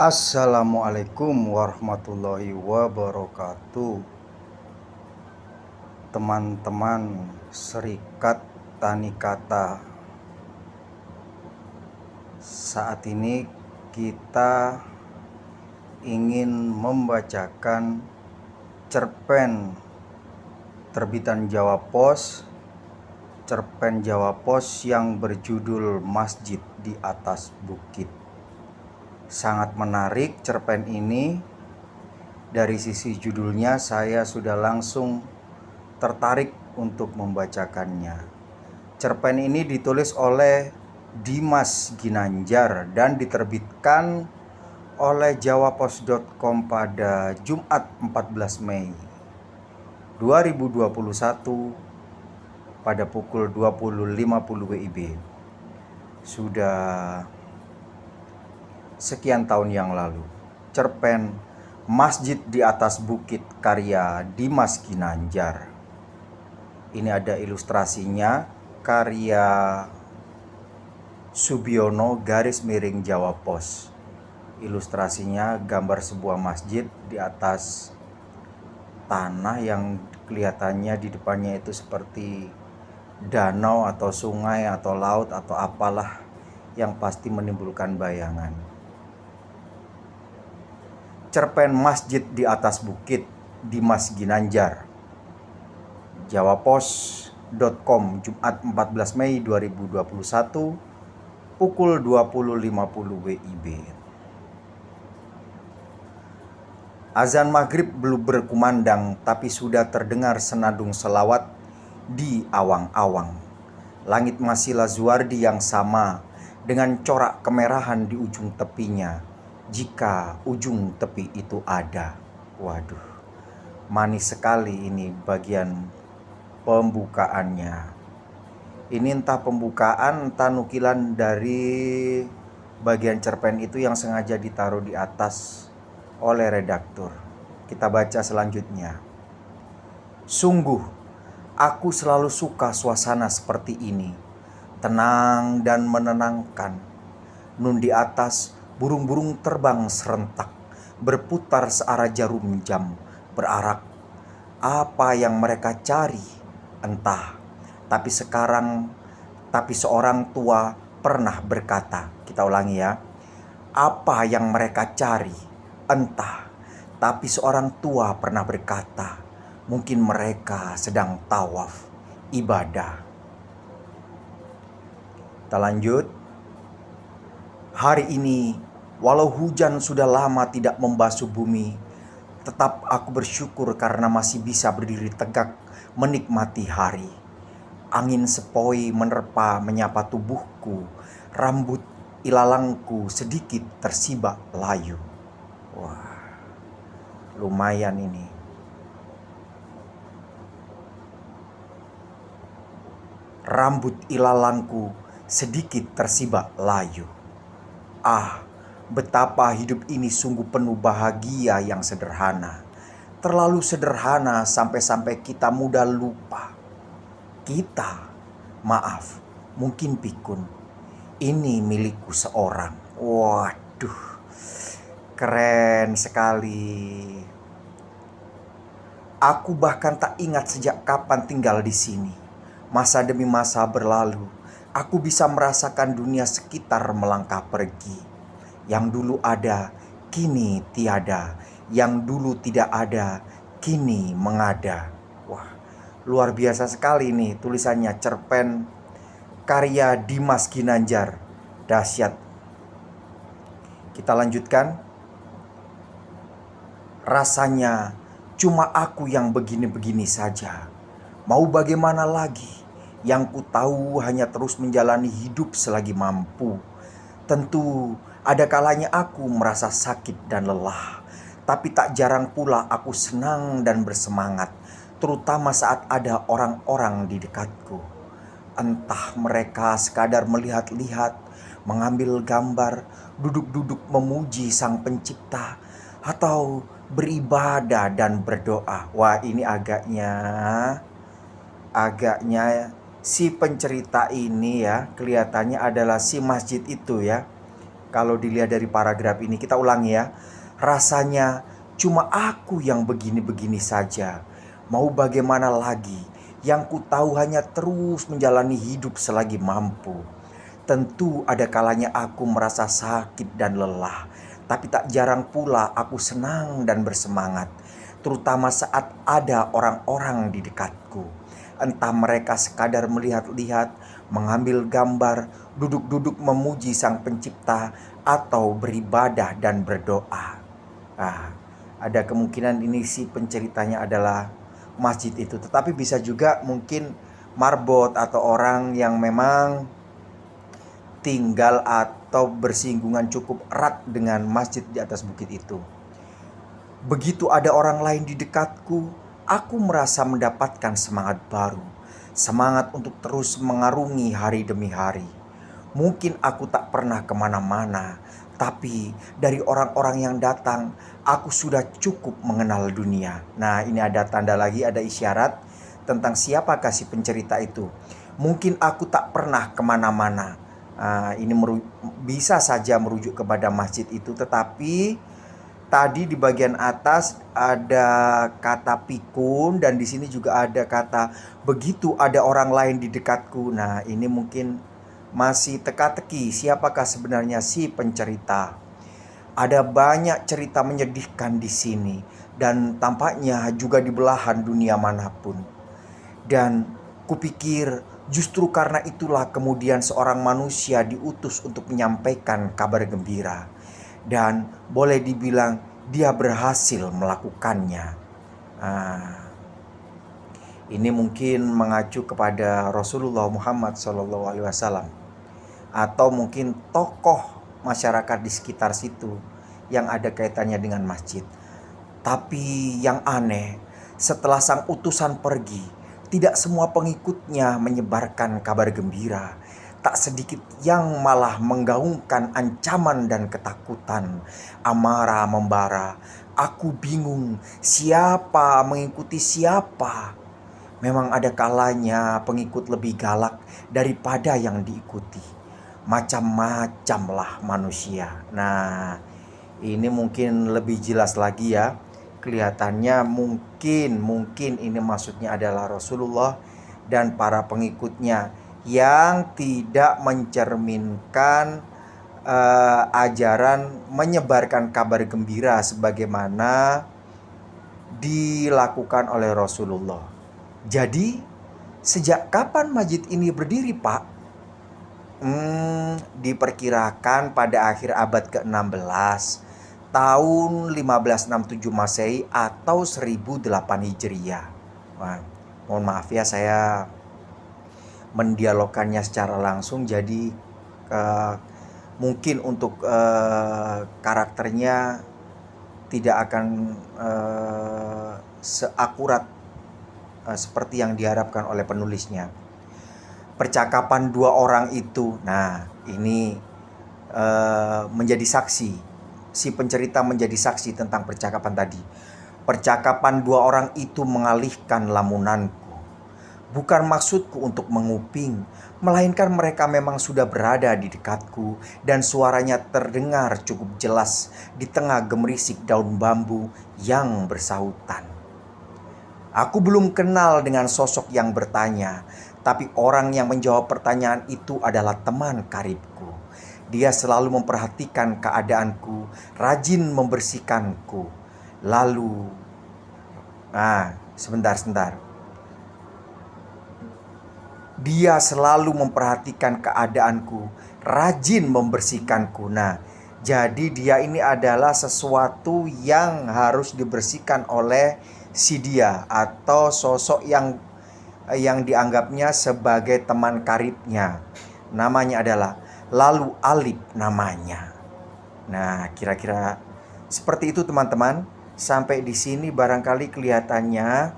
Assalamualaikum warahmatullahi wabarakatuh. Teman-teman Serikat Tani Kata, saat ini kita ingin membacakan cerpen terbitan Jawa Pos, cerpen Jawa Pos yang berjudul Masjid di Atas Bukit. Sangat menarik cerpen ini. Dari sisi judulnya saya sudah langsung tertarik untuk membacakannya. Cerpen ini ditulis oleh Dimas Ginanjar dan diterbitkan oleh jawapos.com pada Jumat 14 Mei 2021 pada pukul 20.50 WIB. Sudah sekian tahun yang lalu. Cerpen Masjid di Atas Bukit karya Dimas Ginanjar. Ini ada ilustrasinya karya Subiono _ Jawa Pos. Ilustrasinya gambar sebuah masjid di atas tanah yang kelihatannya di depannya itu seperti danau atau sungai atau laut atau apalah yang pasti menimbulkan bayangan. Cerpen Masjid di Atas Bukit, Dimas Ginanjar. Jawapos.com, Jumat 14 Mei 2021 pukul 20.50 WIB. Azan maghrib belum berkumandang, tapi sudah terdengar senandung selawat di awang-awang. Langit masih lazuardi yang sama, dengan corak kemerahan di ujung tepinya. Jika ujung tepi itu ada. Waduh, manis sekali ini bagian pembukaannya. Ini entah pembukaan, entah nukilan dari bagian cerpen itu yang sengaja ditaruh di atas oleh redaktur. Kita baca selanjutnya. Sungguh, aku selalu suka suasana seperti ini. Tenang dan menenangkan. Nun di atas, burung-burung terbang serentak, berputar searah jarum jam, berarak. Apa yang mereka cari? Entah. Tapi seorang tua pernah berkata, kita ulangi ya. Apa yang mereka cari? Entah. Tapi seorang tua pernah berkata, mungkin mereka sedang tawaf, ibadah. Kita lanjut. Hari ini, walau hujan sudah lama tidak membasuh bumi, tetap aku bersyukur karena masih bisa berdiri tegak menikmati hari. Angin sepoi menerpa menyapa tubuhku, rambut ilalangku sedikit tersibak layu. Wah, lumayan ini. Rambut ilalangku sedikit tersibak layu. Ah, betapa hidup ini sungguh penuh bahagia yang sederhana. Terlalu sederhana sampai-sampai kita mudah lupa. Kita, maaf, mungkin pikun. Ini milikku seorang. Waduh, keren sekali. Aku bahkan tak ingat sejak kapan tinggal di sini. Masa demi masa berlalu. Aku bisa merasakan dunia sekitar melangkah pergi. Yang dulu ada, kini tiada. Yang dulu tidak ada, kini mengada. Wah, luar biasa sekali nih tulisannya. Cerpen karya Dimas Ginanjar. Dahsyat. Kita lanjutkan. Rasanya cuma aku yang begini-begini saja. Mau bagaimana lagi? Yang ku tahu hanya terus menjalani hidup selagi mampu. Tentu ada kalanya aku merasa sakit dan lelah. Tapi tak jarang pula aku senang dan bersemangat. Terutama saat ada orang-orang di dekatku. Entah mereka sekadar melihat-lihat, mengambil gambar, duduk-duduk memuji sang pencipta, atau beribadah dan berdoa. Wah, ini agaknya si pencerita ini ya, kelihatannya adalah si masjid itu ya. Kalau dilihat dari paragraf ini, kita ulangi ya. Rasanya cuma aku yang begini-begini saja. Mau bagaimana lagi? Yang ku tahu hanya terus menjalani hidup selagi mampu. Tentu ada kalanya aku merasa sakit dan lelah, tapi tak jarang pula aku senang dan bersemangat, terutama saat ada orang-orang di dekatku. Entah mereka sekadar melihat-lihat, mengambil gambar, duduk-duduk memuji Sang Pencipta, atau beribadah dan berdoa. Ada kemungkinan ini si penceritanya adalah masjid itu, tetapi bisa juga mungkin marbot atau orang yang memang tinggal atau bersinggungan cukup erat dengan masjid di atas bukit itu. Begitu ada orang lain di dekatku, aku merasa mendapatkan semangat baru. Semangat untuk terus mengarungi hari demi hari. Mungkin aku tak pernah kemana-mana, tapi dari orang-orang yang datang, aku sudah cukup mengenal dunia. Nah, ini ada tanda lagi, ada isyarat tentang siapakah si pencerita itu. Mungkin aku tak pernah kemana-mana. Ini bisa saja merujuk kepada masjid itu, tetapi tadi di bagian atas ada kata pikun dan di sini juga ada kata begitu ada orang lain di dekatku. Nah, ini mungkin masih teka-teki siapakah sebenarnya si pencerita. Ada banyak cerita menyedihkan di sini dan tampaknya juga di belahan dunia manapun. Dan kupikir justru karena itulah kemudian seorang manusia diutus untuk menyampaikan kabar gembira. Dan boleh dibilang dia berhasil melakukannya. Ini mungkin mengacu kepada Rasulullah Muhammad SAW, atau mungkin tokoh masyarakat di sekitar situ yang ada kaitannya dengan masjid. Tapi yang aneh, setelah sang utusan pergi, tidak semua pengikutnya menyebarkan kabar gembira. Tak sedikit yang malah menggaungkan ancaman dan ketakutan. Amarah membara. Aku bingung siapa mengikuti siapa. Memang ada kalanya pengikut lebih galak daripada yang diikuti. Macam-macam lah manusia. Nah, ini mungkin lebih jelas lagi ya. Kelihatannya mungkin ini maksudnya adalah Rasulullah dan para pengikutnya yang tidak mencerminkan ajaran menyebarkan kabar gembira sebagaimana dilakukan oleh Rasulullah. Jadi, sejak kapan masjid ini berdiri, Pak? Diperkirakan pada akhir abad ke-16, tahun 1567 Masehi atau 1008 Hijriah. Wah, mohon maaf ya, saya mendialogkannya secara langsung, jadi mungkin untuk karakternya tidak akan seakurat seperti yang diharapkan oleh penulisnya. Percakapan dua orang itu, nah ini menjadi saksi. Si pencerita menjadi saksi tentang percakapan tadi. Percakapan dua orang itu mengalihkan lamunanku. Bukan maksudku untuk menguping, melainkan mereka memang sudah berada di dekatku dan suaranya terdengar cukup jelas di tengah gemerisik daun bambu yang bersahutan. Aku belum kenal dengan sosok yang bertanya, tapi orang yang menjawab pertanyaan itu adalah teman karibku. Dia selalu memperhatikan keadaanku, rajin membersihkanku. Lalu, sebentar. Dia selalu memperhatikan keadaanku, rajin membersihkanku. Nah, jadi dia ini adalah sesuatu yang harus dibersihkan oleh si dia atau sosok yang dianggapnya sebagai teman karibnya. Namanya adalah Lalu Alip namanya. Nah, kira-kira seperti itu teman-teman. Sampai di sini barangkali kelihatannya,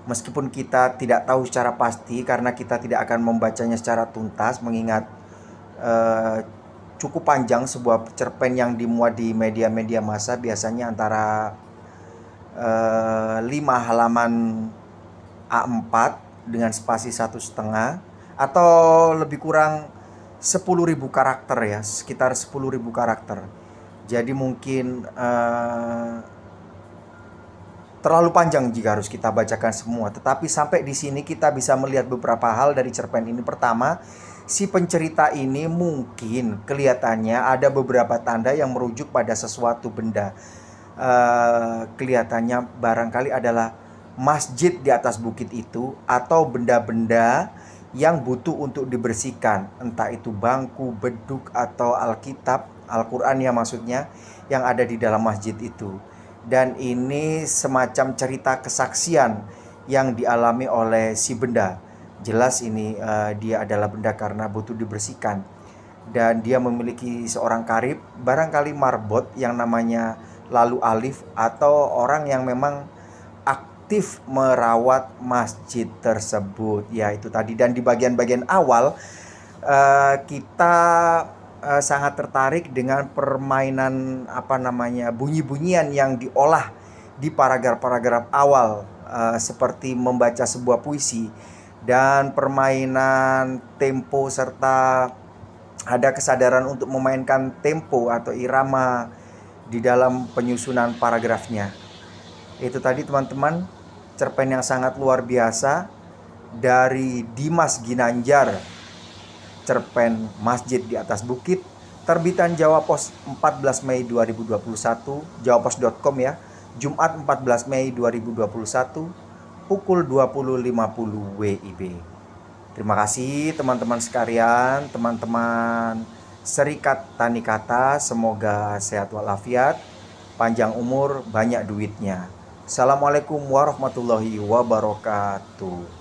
meskipun kita tidak tahu secara pasti karena kita tidak akan membacanya secara tuntas, mengingat cukup panjang sebuah cerpen yang dimuat di media-media massa, biasanya antara 5 halaman A4 dengan spasi 1,5 atau lebih kurang 10.000 karakter ya, sekitar 10.000 karakter. Jadi mungkin terlalu panjang jika harus kita bacakan semua. Tetapi sampai di sini kita bisa melihat beberapa hal dari cerpen ini. Pertama, si pencerita ini mungkin kelihatannya ada beberapa tanda yang merujuk pada sesuatu benda. Kelihatannya barangkali adalah masjid di atas bukit itu, atau benda-benda yang butuh untuk dibersihkan, entah itu bangku, beduk, atau Alkitab, Al-Quran ya maksudnya, yang ada di dalam masjid itu. Dan ini semacam cerita kesaksian yang dialami oleh si benda. Jelas ini dia adalah benda karena butuh dibersihkan. Dan dia memiliki seorang karib, barangkali marbot yang namanya lalu alif, atau orang yang memang aktif merawat masjid tersebut. Ya itu tadi. Dan di bagian-bagian awal kita sangat tertarik dengan permainan bunyi-bunyian yang diolah di paragraf-paragraf awal, seperti membaca sebuah puisi, dan permainan tempo, serta ada kesadaran untuk memainkan tempo atau irama di dalam penyusunan paragrafnya. Itu tadi teman-teman, cerpen yang sangat luar biasa dari Dimas Ginanjar, cerpen Masjid di Atas Bukit, terbitan Jawa Pos 14 Mei 2021, jawapos.com ya, Jumat 14 Mei 2021, pukul 20.50 WIB. Terima kasih teman-teman sekalian, teman-teman Serikat Tani Kata, semoga sehat walafiat, panjang umur, banyak duitnya. Assalamualaikum warahmatullahi wabarakatuh.